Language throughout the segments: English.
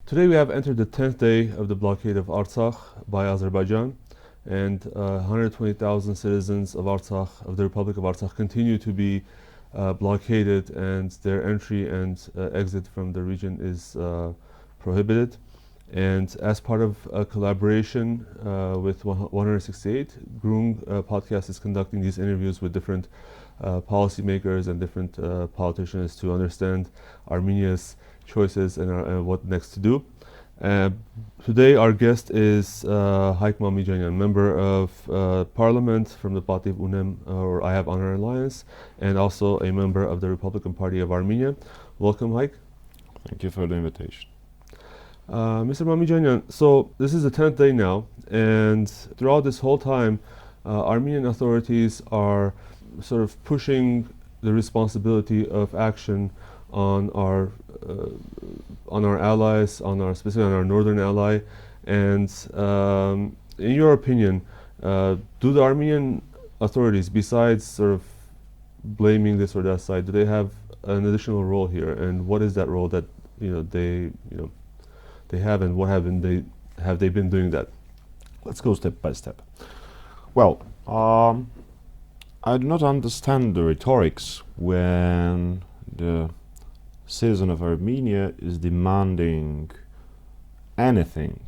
Today we have entered the 10th day of the blockade of Artsakh by Azerbaijan, and 120,000 citizens of Artsakh, of the Republic of Artsakh, continue to be blockaded, and their entry and exit from the region is prohibited. And as part of a collaboration with 168, Groong podcast is conducting these interviews with different policymakers and different politicians to understand Armenia's choices and what next to do. Today our guest is Hayk Mamijanyan, member of parliament from the Pativ Unem, or I Have Honor Alliance, and also a member of the Republican Party of Armenia. Welcome, Hayk. Thank you for the invitation. Mr. Mamijanyan, so this is the 10th day now, and throughout this whole time, Armenian authorities are sort of pushing the responsibility of action on our allies, specifically on our northern ally. And in your opinion, do the Armenian authorities, besides sort of blaming this or that side, do they have an additional role here? And what is that role that they have, and what have they been doing that? Let's go step by step. Well, I do not understand the rhetorics when the citizen of Armenia is demanding anything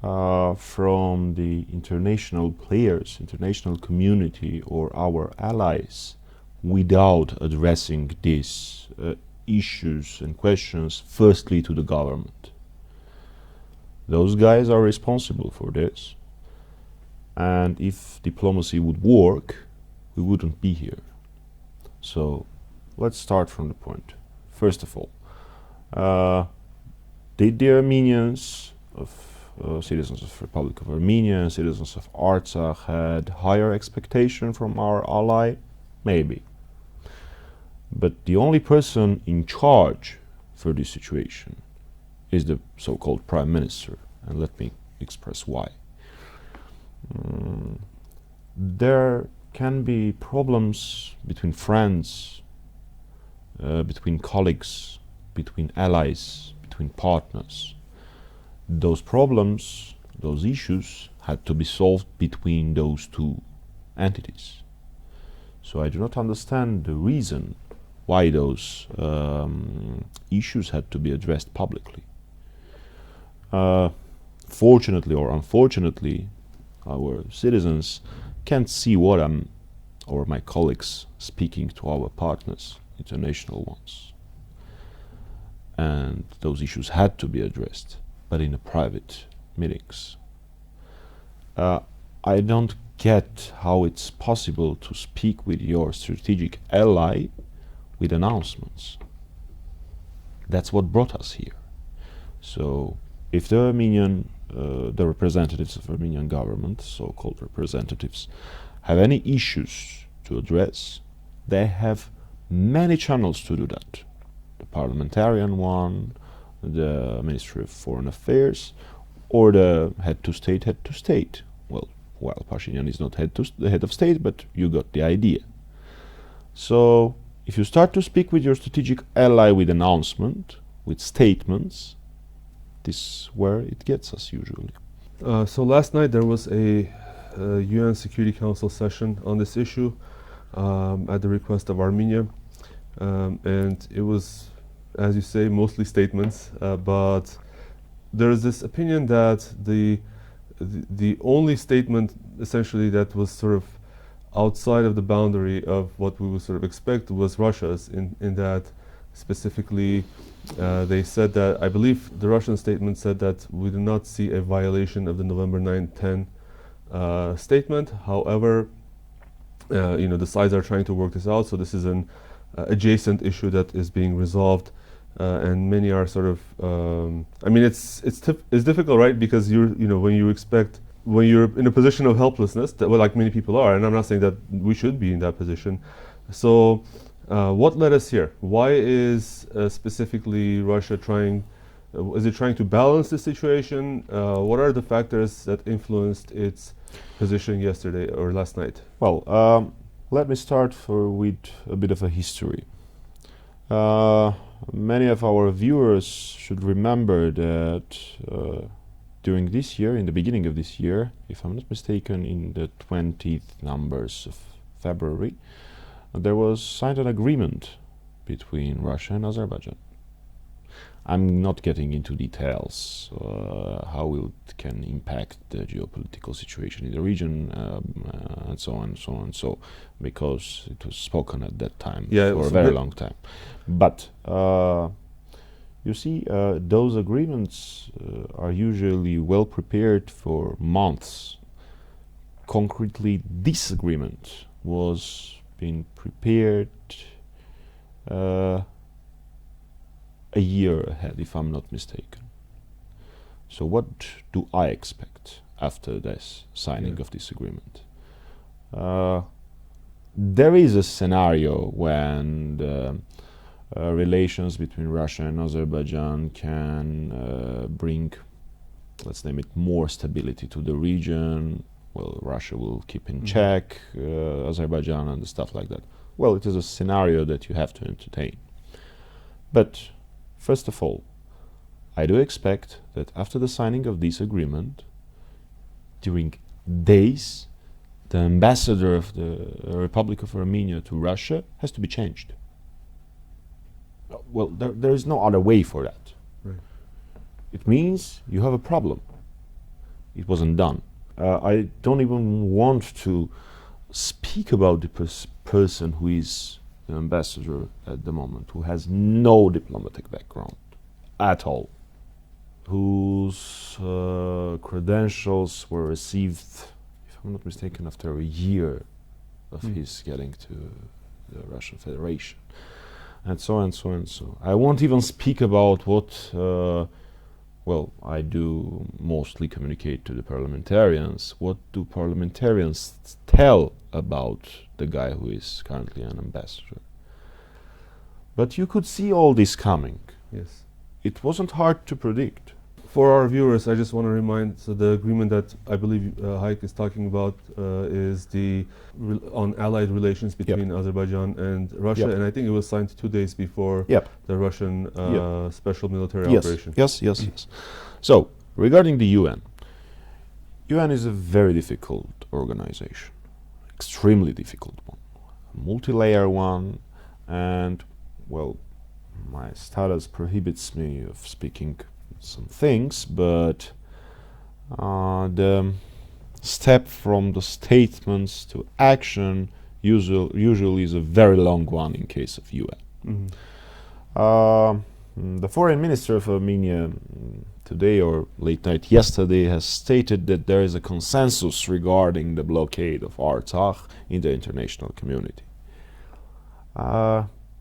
from the international players, international community, or our allies without addressing these issues and questions firstly to the government. Those guys are responsible for this, and if diplomacy would work, we wouldn't be here. So let's start from the point. First of all, did the Armenians citizens of Republic of Armenia and citizens of Artsakh had higher expectation from our ally? Maybe. But the only person in charge for this situation is the so-called Prime Minister, and let me express why. There can be problems between friends, between colleagues, between allies, between partners. Those problems, those issues had to be solved between those two entities. So I do not understand the reason why those issues had to be addressed publicly. Fortunately or unfortunately, our citizens can't see what I'm or my colleagues speaking to our partners, international ones. And those issues had to be addressed, but in a private meetings. I don't get how it's possible to speak with your strategic ally with announcements. That's what brought us here. So if the representatives of Armenian government, so-called representatives, have any issues to address, they have many channels to do that. The parliamentarian one, the Ministry of Foreign Affairs, or the head to state. Well, Pashinyan is not the head of state, but you got the idea. So if you start to speak with your strategic ally with announcement, with statements, this is where it gets us usually. So last night there was a UN Security Council session on this issue at the request of Armenia, and it was, as you say, mostly statements, but there is this opinion that the only statement essentially that was sort of outside of the boundary of what we would sort of expect was Russia's, in that specifically they said that, I believe the Russian statement said that we do not see a violation of the November 9-10 statement. However, the sides are trying to work this out, so this is an adjacent issue that is being resolved, and many are sort of it's difficult, right? Because when you're in a position of helplessness, like many people are, and I'm not saying that we should be in that position. So what led us here? Why is specifically Russia trying to balance the situation? What are the factors that influenced its position yesterday or last night? Well, let me start with a bit of a history. many of our viewers should remember that during this year, in the beginning of this year, if I'm not mistaken, in the 20th numbers of February, there was signed an agreement between Russia and Azerbaijan. I'm not getting into details how it can impact the geopolitical situation in the region and so on and so on, so because it was spoken at that time for a very long time. But you see, those agreements are usually well prepared for months. Concretely, this agreement was being prepared a year ahead, if I'm not mistaken. So what do I expect after this signing of this agreement? There is a scenario when the relations between Russia and Azerbaijan can bring, let's name it, more stability to the region. Well, Russia will keep in check Azerbaijan and stuff like that. Well, it is a scenario that you have to entertain. But first of all, I do expect that after the signing of this agreement, during days, the ambassador of the Republic of Armenia to Russia has to be changed. Well, there is no other way for that. Right. It means you have a problem. It wasn't done. I don't even want to speak about the person who is the ambassador at the moment, who has no diplomatic background at all, whose credentials were received, if I'm not mistaken, after a year of his getting to the Russian Federation, and so on and so on and so. I won't even speak about what, well, I do mostly communicate to the parliamentarians. What do parliamentarians tell about the guy who is currently an ambassador? But you could see all this coming. Yes. It wasn't hard to predict. For our viewers, I just want to remind, so the agreement that I believe Hayk is talking about is on allied relations between Azerbaijan and Russia, and I think it was signed 2 days before the Russian special military operation. Yes. So, regarding the UN is a very difficult organization, extremely difficult one, a multi-layer one, and, well, my status prohibits me of speaking some things, but the step from the statements to action usually is a very long one in case of UN. The foreign minister of Armenia today or late night yesterday has stated that there is a consensus regarding the blockade of Artsakh in the international community.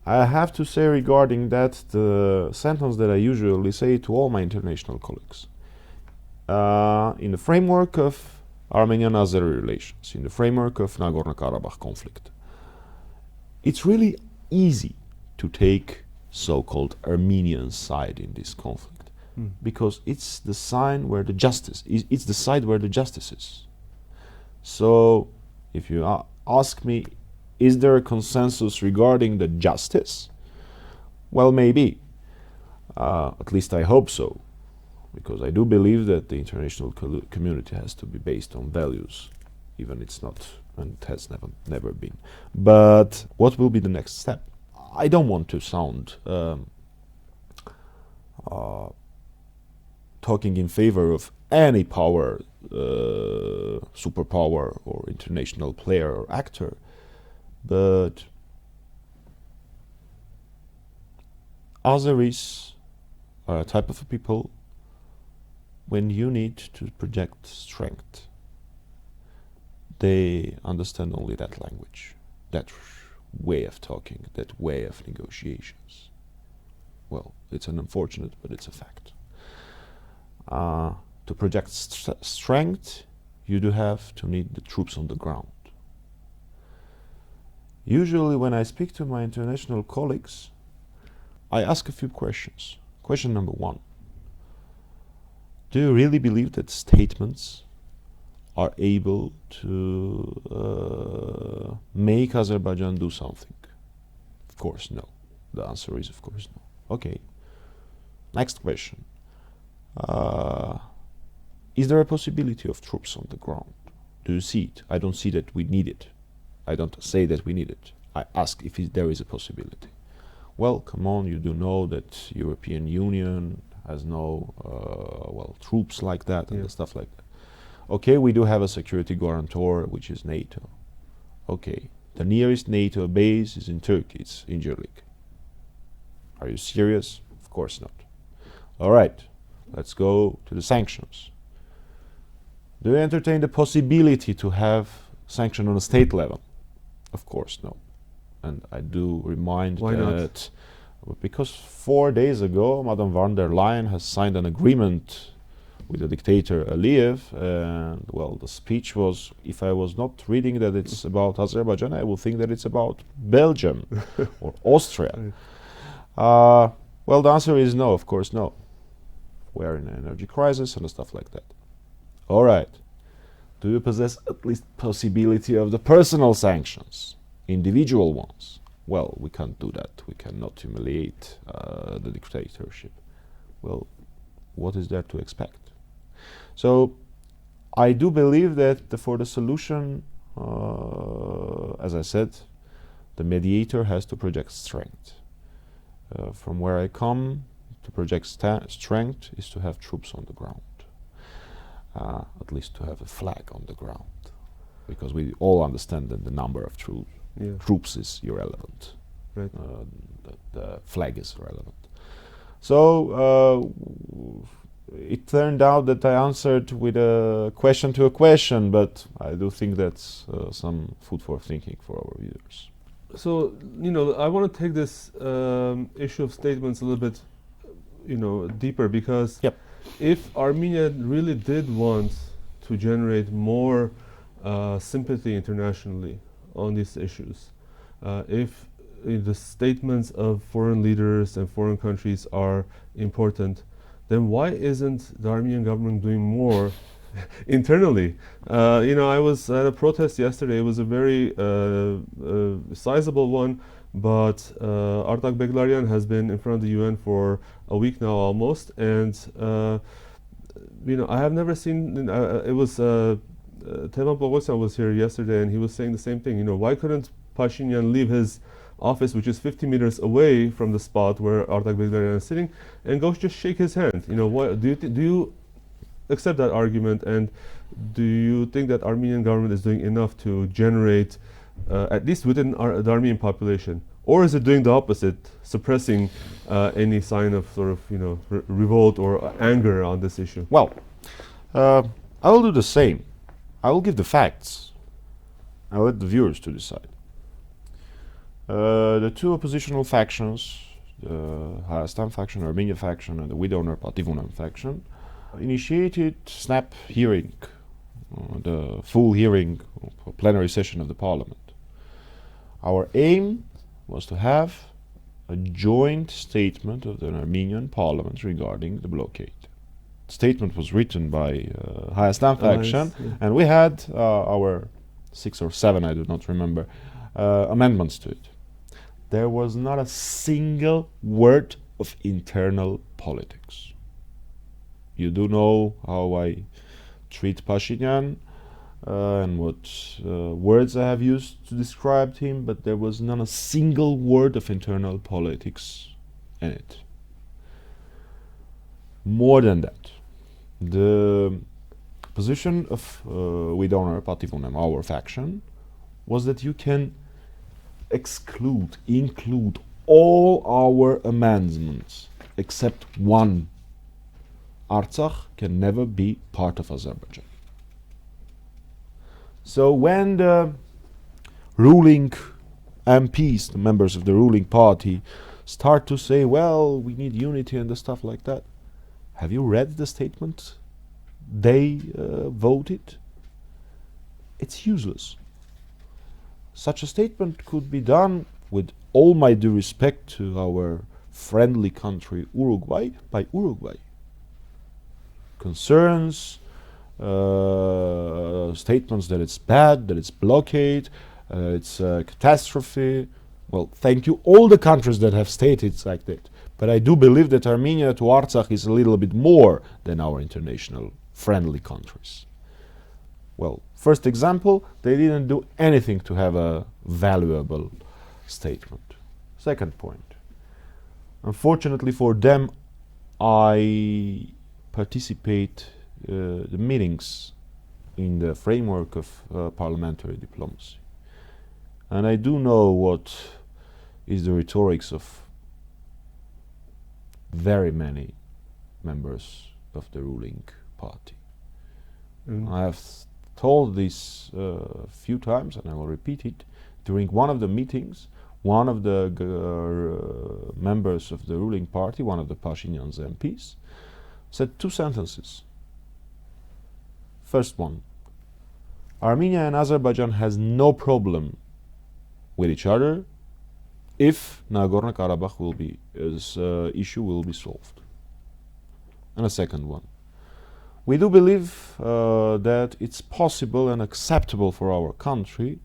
I have to say regarding that the sentence that I usually say to all my international colleagues. In the framework of Armenian-Azeri relations, in the framework of nagorno-karabakh conflict, it's really easy to take so-called Armenian side in this conflict because it's the side where the justice is. So if you ask me, is there a consensus regarding the justice? Well, maybe. At least I hope so, because I do believe that the international community has to be based on values, even it's not, and it has never been. But what will be the next step? I don't want to sound talking in favor of any power, superpower or international player or actor, but Azeris are a type of people when you need to project strength. They understand only that language, that way of talking, that way of negotiations. Well, it's an unfortunate, but it's a fact. To project strength, you do have to need the troops on the ground. Usually when I speak to my international colleagues, I ask a few questions. Question number one: do you really believe that statements are able to make Azerbaijan do something? Of course, no. The answer is of course no. Okay. Next question. Is there a possibility of troops on the ground? Do you see it? I don't see that we need it. I don't say that we need it. I ask if there is a possibility. Well, come on, you do know that European Union has no troops like that and stuff like that. Okay, we do have a security guarantor, which is NATO. Okay, the nearest NATO base is in Turkey, it's Incirlik. Are you serious? Of course not. All right, let's go to the sanctions. Do you entertain the possibility to have sanction on a state level? Of course, no. And I do remind Why that because 4 days ago, Madame von der Leyen has signed an agreement with the dictator Aliyev, and well, the speech was, if I was not reading that it's about Azerbaijan, I would think that it's about Belgium or Austria. Well, the answer is no, of course no. We're in an energy crisis and stuff like that. All right. Do you possess at least possibility of the personal sanctions, individual ones? Well, we can't do that. We cannot humiliate the dictatorship. Well, what is there to expect? So, I do believe that for the solution, as I said, the mediator has to project strength. From where I come, to project strength is to have troops on the ground. At least to have a flag on the ground, because we all understand that the number of troops is irrelevant. Right. The flag is relevant. So it turned out that I answered with a question to a question, but I do think that's some food for thinking for our viewers. So, I want to take this issue of statements a little bit, deeper, because if Armenia really did want to generate more sympathy internationally on these issues, if the statements of foreign leaders and foreign countries are important, then why isn't the Armenian government doing more internally? I was at a protest yesterday. It was a very sizable one, but Artsakh has been in front of the UN for a week now almost, and I have never seen. It was Tevan Pogosyan was here yesterday, and he was saying the same thing. Why couldn't Pashinyan leave his office, which is 50 meters away from the spot where Artsakh is sitting, and go just shake his hand? What do you accept that argument, and do you think that Armenian government is doing enough to generate, at least within the Armenian population, or is it doing the opposite, suppressing any sign of sort of revolt or anger on this issue? Well, I will do the same. I will give the facts. I'll let the viewers to decide. The two oppositional factions, the Hayastan faction, Armenia faction, and the widower Pativ Unem faction, initiated snap hearing, the full hearing, plenary session of the parliament. Our aim was to have a joint statement of the Armenian parliament regarding the blockade. The statement was written by Hayastan faction, and we had our 6 or 7, I do not remember, amendments to it. There was not a single word of internal politics. You do know how I treat Pashinyan and what words I have used to describe him, but there was not a single word of internal politics in it. More than that, the position of widower Pativ Unem, our faction, was that you can include all our amendments except one. Artsakh can never be part of Azerbaijan. So when the ruling MPs, the members of the ruling party, start to say, well, we need unity and the stuff like that, have you read the statement they voted? It's useless. Such a statement could be done, with all my due respect to our friendly country Uruguay, by Uruguay. Concerns, statements that it's bad, that it's blockade, it's a catastrophe. Well, thank you all the countries that have stated like that. But I do believe that Armenia to Artsakh is a little bit more than our international friendly countries. Well, first example, they didn't do anything to have a valuable statement. Second point, unfortunately for them, I participate the meetings in the framework of parliamentary diplomacy. And I do know what is the rhetorics of very many members of the ruling party. I have told this a few times, and I will repeat it. During one of the meetings, one of the members of the ruling party, one of the Pashinyan's MPs, said two sentences. First one, Armenia and Azerbaijan has no problem with each other if Nagorno-Karabakh will be issue will be solved. And a second one, we do believe that it's possible and acceptable for our country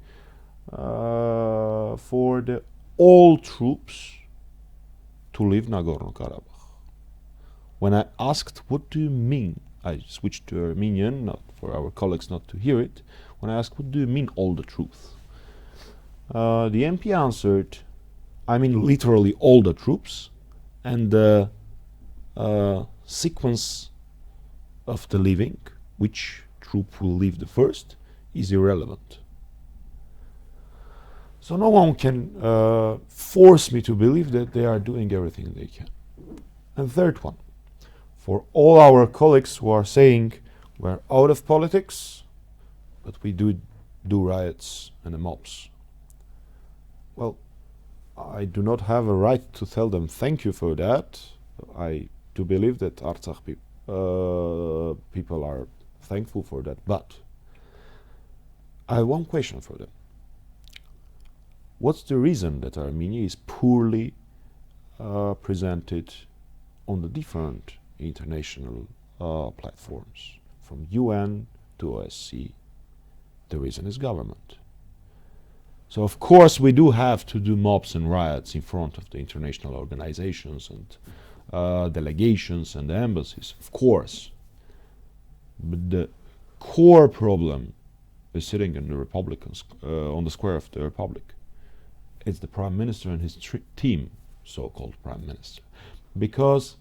for the all troops to leave Nagorno-Karabakh. When I asked, what do you mean? I switched to Armenian, not for our colleagues not to hear it. When I asked, what do you mean all the troops? The MP answered, I mean literally all the troops, and the sequence of the leaving, which troop will leave the first, is irrelevant. So no one can force me to believe that they are doing everything they can. And third one, for all our colleagues who are saying we're out of politics, but we do riots and mobs. Well, I do not have a right to tell them thank you for that. I do believe that Artsakh people are thankful for that, but I have one question for them. What's the reason that Armenia is poorly presented on the different international platforms, from UN to OSCE? The reason is government. So of course we do have to do mobs and riots in front of the international organizations and delegations and the embassies, of course. But the core problem is sitting in the Republicans on the square of the Republic. It's the Prime Minister and his team, so-called Prime Minister, because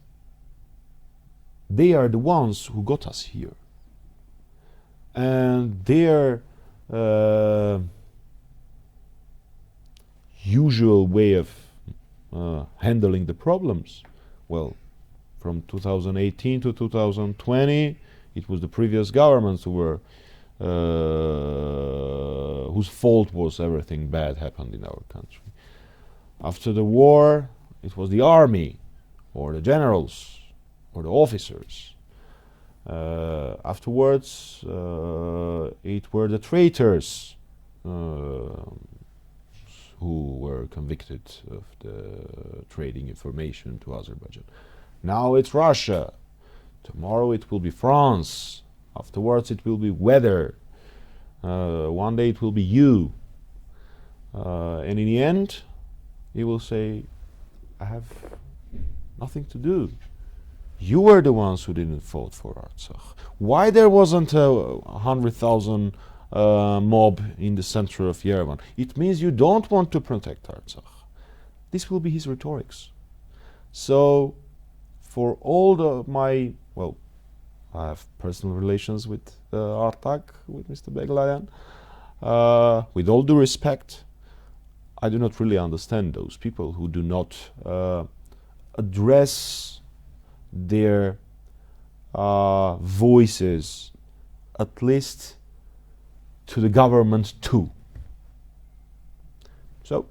they are the ones who got us here. And their usual way of handling the problems, well, from 2018 to 2020, it was the previous governments who were whose fault was everything bad happened in our country. After the war, it was the army, or the generals, or the officers. Afterwards, it were the traitors who were convicted of the trading information to Azerbaijan. Now it's Russia. Tomorrow it will be France. Afterwards it will be weather. One day it will be you. And in the end, he will say, I have nothing to do. You were the ones who didn't vote for Artsakh. Why there wasn't a 100,000 mob in the center of Yerevan? It means you don't want to protect Artsakh. This will be his rhetorics. So, for all my, well, I have personal relations with Artsakh, with Mr. Beglayan. With all due respect, I do not really understand those people who do not address their voices, at least to the government too. So,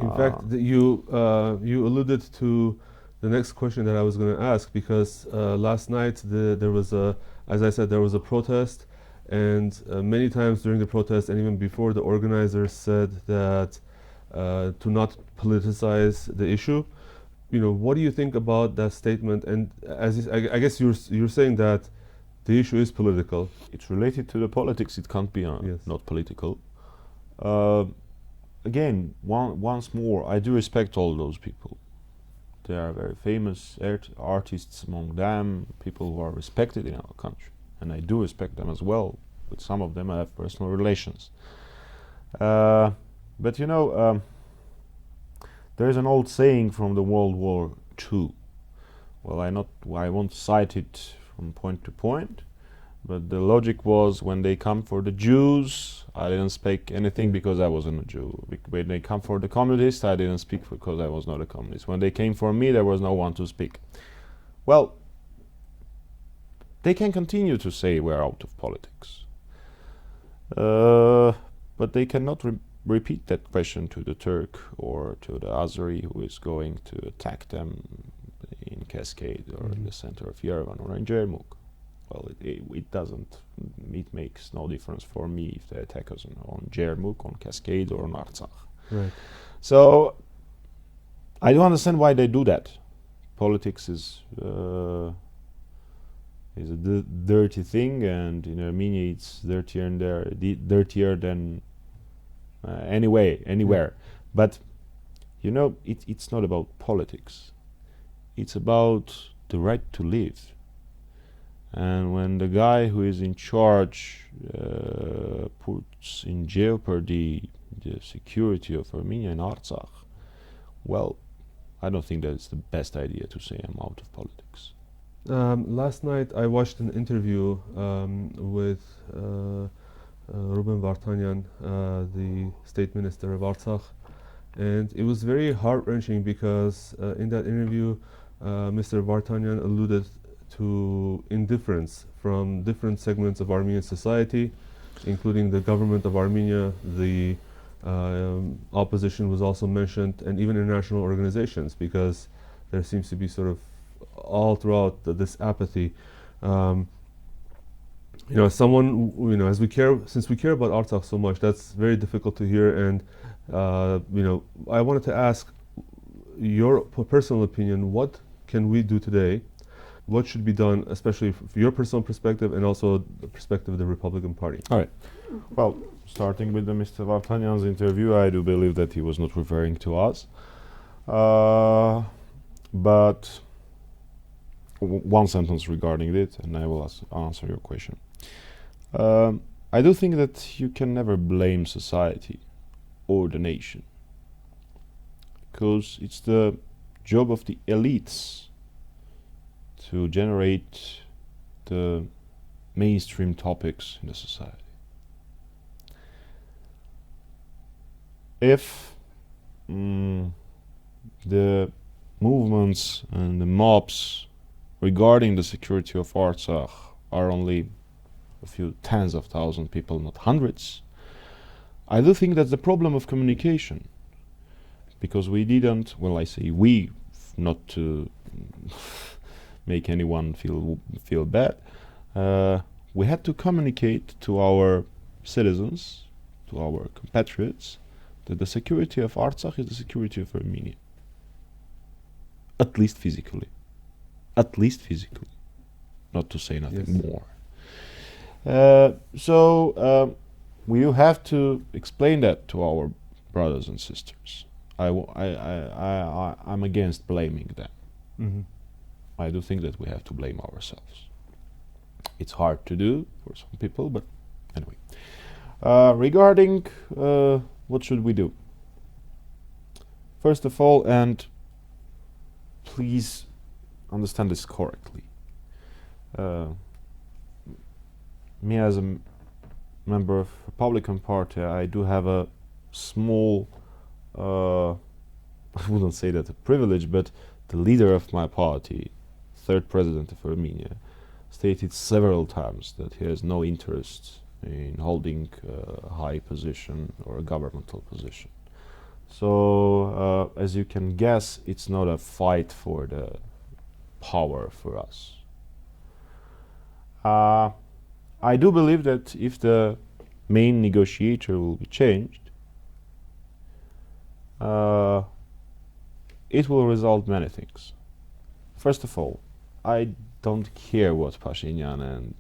in fact, you alluded to the next question that I was going to ask, because last night there was a, as I said, there was a protest, and many times during the protest and even before, the organizers said that to not politicize the issue. You know, what do you think about that statement? And as I guess you're saying that the issue is political. It's related to the politics. It can't be Yes. not political. Again, once more, I do respect all those people. There are very famous artists among them, people who are respected in our country, and I do respect them as well. With some of them I have personal relations. But you know, there is an old saying from the World War II. Well, I won't cite it from point to point, but the logic was, when they come for the Jews, I didn't speak anything because I wasn't a Jew. When they come for the communists, I didn't speak because I was not a communist. When they came for me, there was no one to speak. Well, they can continue to say we're out of politics. But they cannot repeat that question to the Turk or to the Azeri who is going to attack them in Cascade or in the center of Yerevan or in Jermuk. Well, it doesn't. It makes no difference for me if they attack us on Jermuk, on Cascade, or on Artsakh. Right. So I don't understand why they do that. Politics is a dirty thing, and in Armenia it's dirtier than anywhere. But you know, it's not about politics. It's about the right to live. And when the guy who is in charge puts in jeopardy the security of Armenia and Artsakh, well, I don't think that's the best idea to say I'm out of politics. Last night I watched an interview with Ruben Vartanyan, the state minister of Artsakh, and it was very heart-wrenching because in that interview Mr. Vartanyan alluded to indifference from different segments of Armenian society, including the government of Armenia. The opposition was also mentioned, and even international organizations, because there seems to be sort of all throughout this apathy. You know, someone, you know, since we care about Artsakh so much, that's very difficult to hear. And you know, I wanted to ask your personal opinion. What can we do today? What should be done, especially from your personal perspective and also the perspective of the Republican Party? All right. Well, starting with the Mr. Vartanyan's interview, I do believe that he was not referring to us. But one sentence regarding it, and I will answer your question. I do think that you can never blame society or the nation, because it's the job of the elites to generate the mainstream topics in the society. If the movements and the mobs regarding the security of Artsakh are only a few tens of thousands of people, not hundreds, I do think that's the problem of communication. Because we didn't, well, I say we, not to make anyone feel bad, we had to communicate to our citizens, to our compatriots, that the security of Artsakh is the security of Armenia. At least physically. At least physically. Not to say nothing more. So we have to explain that to our brothers and sisters. I'm against blaming them. Mm-hmm. I do think that we have to blame ourselves. It's hard to do for some people, but anyway. Regarding what should we do? First of all, and please understand this correctly, me as a member of Republican Party, I do have a small, I wouldn't say that a privilege, but the leader of my party, third president of Armenia, stated several times that he has no interest in holding a high position or a governmental position. So, as you can guess, it's not a fight for the power for us. I do believe that if the main negotiator will be changed, it will result many things. First of all, I don't care what Pashinyan and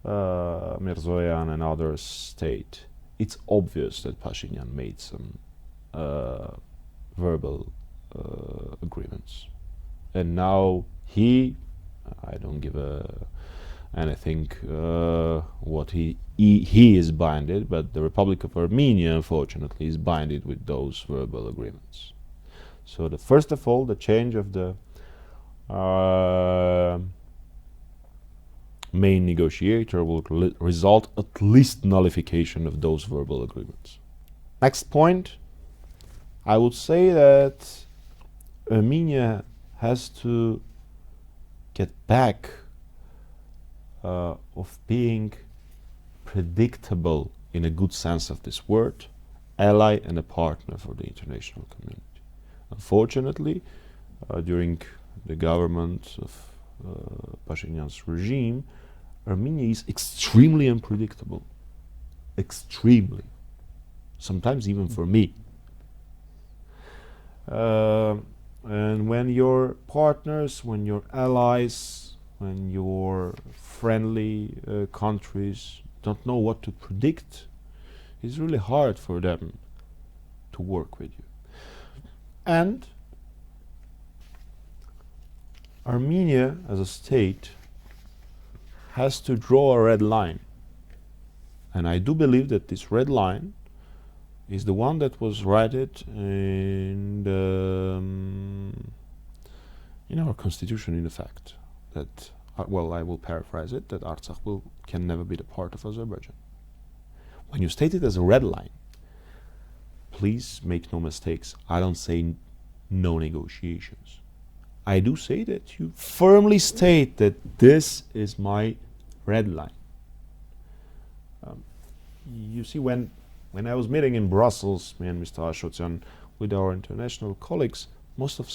Mirzoyan and others state. It's obvious that Pashinyan made some verbal agreements. And now I don't give anything what he is binded, but the Republic of Armenia, unfortunately, is binded with those verbal agreements. So first of all, the change of the main negotiator will result at least nullification of those verbal agreements. Next point, I would say that Armenia has to get back of being predictable, in a good sense of this word, ally and a partner for the international community. Unfortunately, during the government of Pashinyan's regime, Armenia is extremely unpredictable. Extremely. Sometimes even for me. And when your partners, when your allies, when your friendly countries don't know what to predict, it's really hard for them to work with you. And Armenia as a state has to draw a red line. And I do believe that this red line is the one that was righted in our constitution, in effect. That, well, I will paraphrase it, that Artsakh can never be the part of Azerbaijan. When you state it as a red line, please make no mistakes. I don't say no negotiations. I do say that you firmly state that this is my red line. You see, when I was meeting in Brussels, me and Mr. Ashotyan, with our international colleagues, most of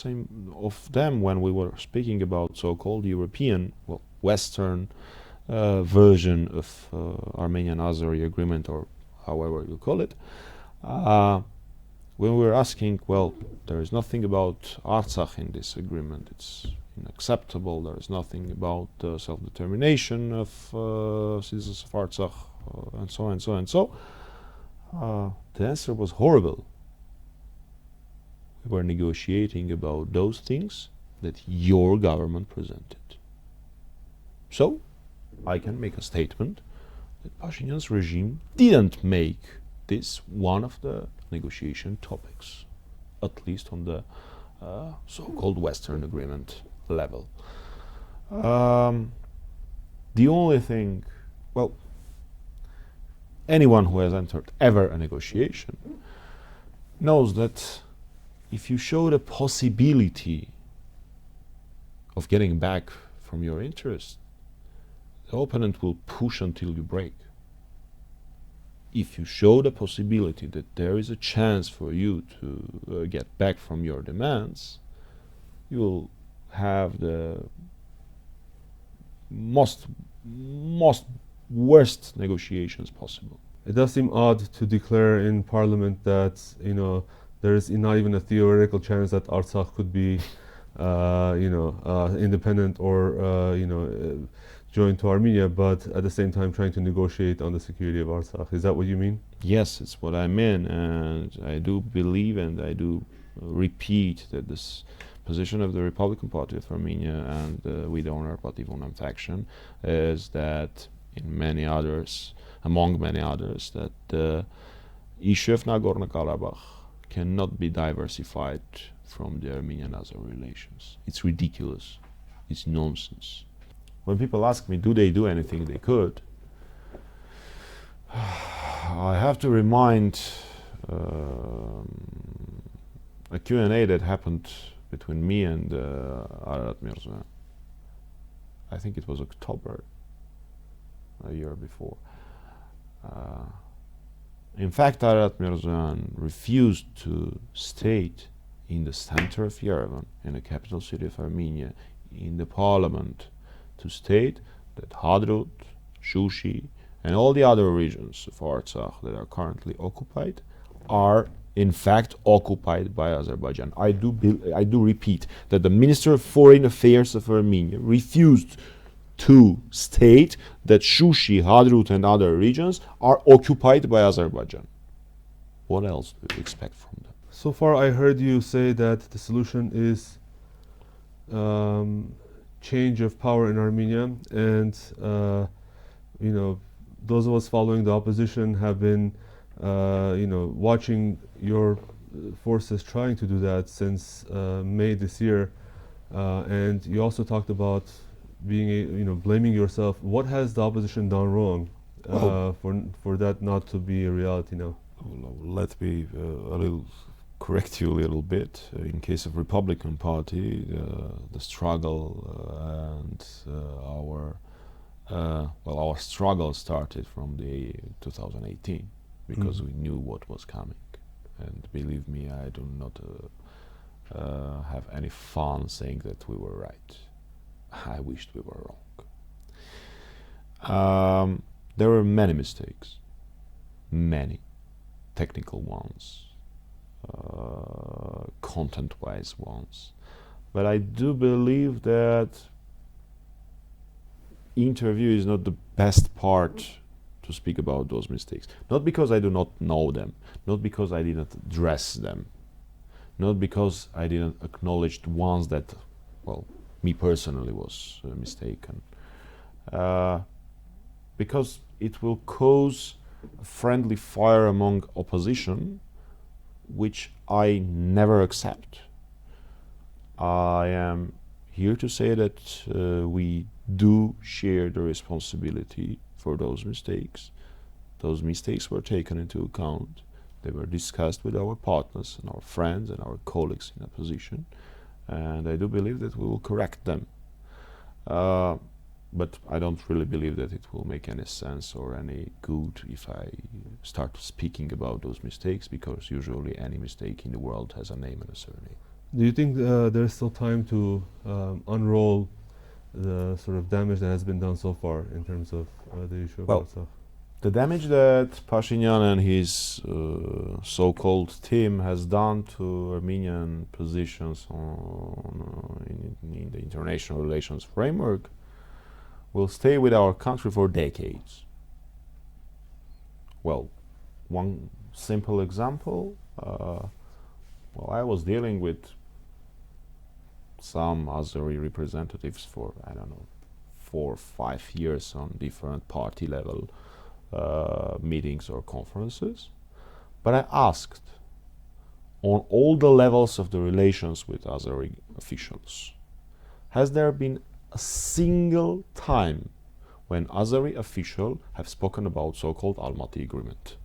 them, when we were speaking about so-called European, well, Western version of Armenian-Azeri agreement, or however you call it, when we were asking, well, there is nothing about Artsakh in this agreement, it's unacceptable, there is nothing about self-determination of citizens of Artsakh, and so on and so on and so. The answer was horrible. We were negotiating about those things that your government presented. So, I can make a statement that Pashinyan's regime didn't make this one of the negotiation topics, at least on the so-called Western agreement level. The only thing, well, anyone who has entered ever a negotiation knows that if you show the possibility of getting back from your interest, the opponent will push until you break. If you show the possibility that there is a chance for you to get back from your demands, you will have the most worst negotiations possible. It does seem odd to declare in parliament that there is not even a theoretical chance that Artsakh could be independent or joined to Armenia, but at the same time trying to negotiate on the security of Artsakh. Is that what you mean? Yes, it's what I mean, and I do believe and I do repeat that this position of the Republican Party of Armenia and with owner Pativ Unem faction is that among many others, that the issue of Nagorno-Karabakh cannot be diversified from the Armenian-Azeri relations. It's ridiculous. It's nonsense. When people ask me, do they do anything they could, I have to remind a Q&A that happened between me and Hayk Mamijanyan. I think it was October, a year before. In fact, Hayk Mamijanyan refused to state in the center of Yerevan, in the capital city of Armenia, in the parliament, to state that Hadrut, Shushi, and all the other regions of Artsakh that are currently occupied are in fact occupied by Azerbaijan. I do repeat that the Minister of Foreign Affairs of Armenia refused to state that Shushi, Hadrut, and other regions are occupied by Azerbaijan. What else do you expect from them? So far, I heard you say that the solution is change of power in Armenia, and those of us following the opposition have been, watching your forces trying to do that since May this year, and you also talked about blaming yourself. What has the opposition done wrong for that not to be a reality now? Let me correct you a little bit. In case of Republican Party, the struggle and our struggle started from the 2018 because we knew what was coming, and believe me, I do not have any fun saying that we were right. I wished we were wrong. There were many mistakes, many technical ones, content-wise ones, but I do believe that interview is not the best part to speak about those mistakes. Not because I do not know them, not because I didn't address them, not because I didn't acknowledge the ones that, me personally was mistaken, because it will cause a friendly fire among opposition, which I never accept. I am here to say that we do share the responsibility for those mistakes. Those mistakes were taken into account. They were discussed with our partners and our friends and our colleagues in opposition, and I do believe that we will correct them. But I don't really believe that it will make any sense or any good if I start speaking about those mistakes, because usually any mistake in the world has a name and a surname. Do you think there's still time to unroll the sort of damage that has been done so far in terms of the issue of Artsakh? The damage that Pashinyan and his so-called team has done to Armenian positions in the international relations framework will stay with our country for decades. One simple example, I was dealing with some Azeri representatives for, 4 or 5 years on different party level meetings or conferences, but I asked on all the levels of the relations with Azeri officials, has there been a single time when Azeri officials have spoken about so-called Almaty agreement?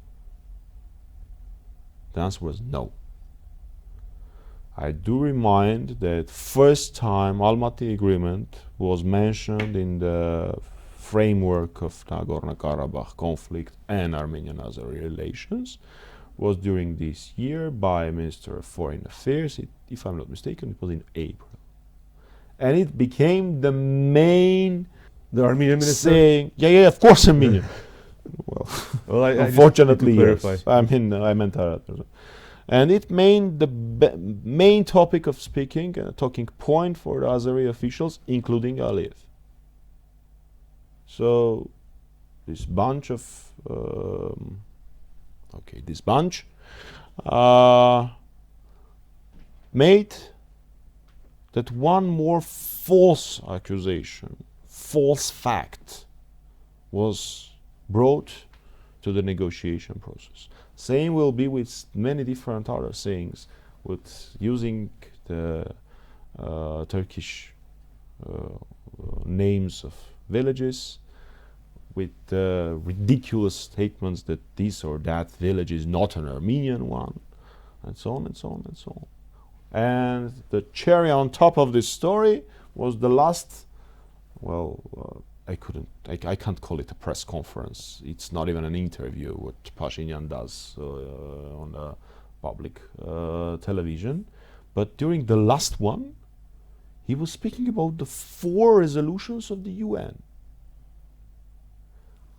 The answer was no. I do remind that first time Almaty agreement was mentioned in the framework of Nagorno-Karabakh conflict and Armenian-Azeri relations was during this year by Minister of Foreign Affairs. If I'm not mistaken, it was in April. And it became the main... The Armenian minister? Saying, yeah, of course Armenian. Unfortunately, yes. I meant that. And it made the main topic of speaking, a talking point for the Azeri officials, including Aliyev. So this bunch made that one more false accusation, false fact was brought to the negotiation process. Same will be with many different other things, with using the Turkish names of villages, with ridiculous statements that this or that village is not an Armenian one, and so on and so on and so on. And the cherry on top of this story was the last, I can't call it a press conference. It's not even an interview, what Pashinyan does on the public television. But during the last one, he was speaking about the 4 resolutions of the UN.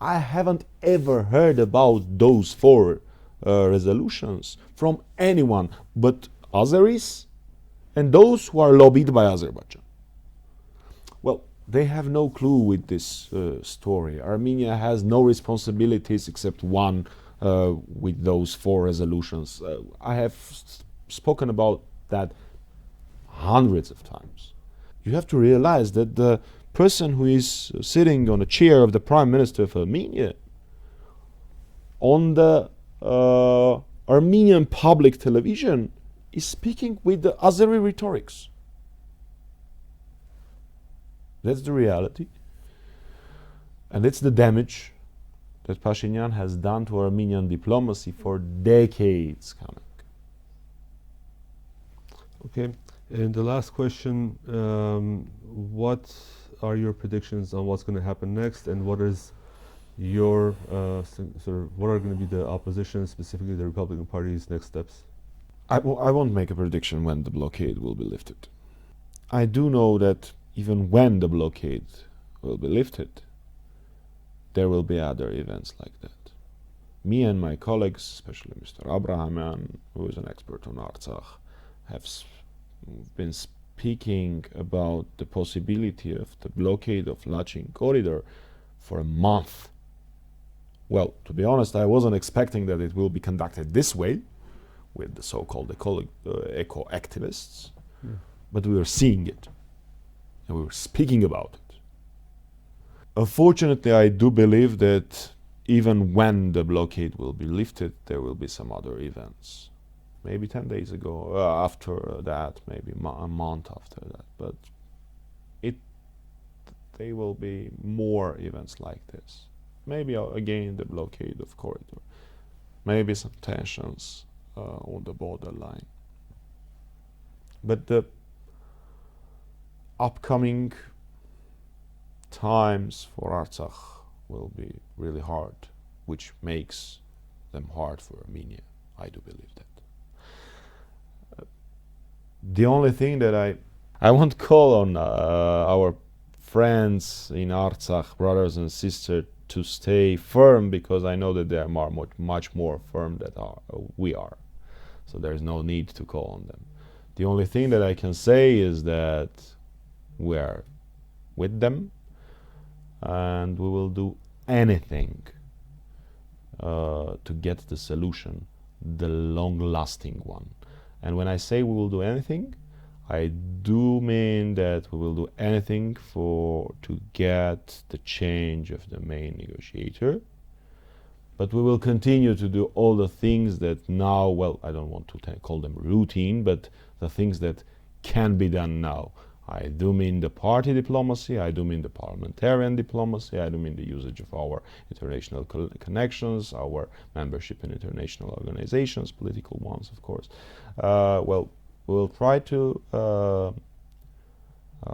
I haven't ever heard about those 4 resolutions from anyone but Azeris and those who are lobbied by Azerbaijan. Well, they have no clue with this story. Armenia has no responsibilities except one with those 4 resolutions. I have spoken about that hundreds of times. You have to realize that the person who is sitting on a chair of the Prime Minister of Armenia on the Armenian public television is speaking with the Azeri rhetorics. That's the reality. And it's the damage that Pashinyan has done to Armenian diplomacy for decades coming. Okay, and the last question, what are your predictions on what's going to happen next, and what is your what are going to be the opposition, specifically the Republican Party's next steps? I won't make a prediction when the blockade will be lifted. I do know that even when the blockade will be lifted, there will be other events like that. Me and my colleagues, especially Mr. Abrahamyan, who is an expert on Artsakh, have been speaking about the possibility of the blockade of Lachin corridor for a month. Well, to be honest, I wasn't expecting that it will be conducted this way, with the so-called eco-activists, but we were seeing it, and we were speaking about it. Unfortunately, I do believe that even when the blockade will be lifted, there will be some other events. Maybe 10 days ago, after that, maybe a month after that, but they will be more events like this. Maybe again the blockade of corridor, maybe some tensions on the borderline. But the upcoming times for Artsakh will be really hard, which makes them hard for Armenia. I do believe that. The only thing that I want to call on our friends in Artsakh, brothers and sisters, to stay firm, because I know that they are much more firm than we are. So there is no need to call on them. The only thing that I can say is that we are with them, and we will do anything to get the solution, the long-lasting one. And when I say we will do anything, I do mean that we will do anything to get the change of the main negotiator. But we will continue to do all the things that now, well, I don't want to call them routine, but the things that can be done now. I do mean the party diplomacy, I do mean the parliamentarian diplomacy, I do mean the usage of our international connections, our membership in international organizations, political ones, of course. Well, we will try to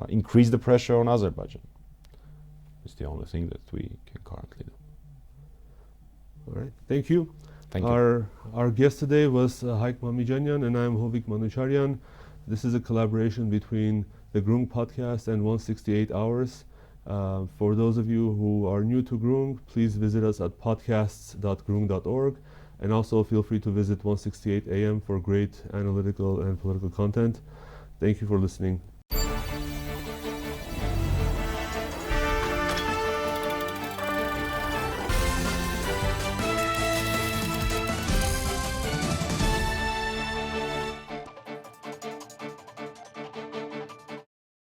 increase the pressure on Azerbaijan. It's the only thing that we can currently do. All right, thank you. Thank you. Our guest today was Hayk Mamijanyan, and I'm Hovik Manucharyan. This is a collaboration between the Groong podcast and 168 Hours. For those of you who are new to Groong, please visit us at podcasts.groong.org, and also feel free to visit 168 AM for great analytical and political content. Thank you for listening.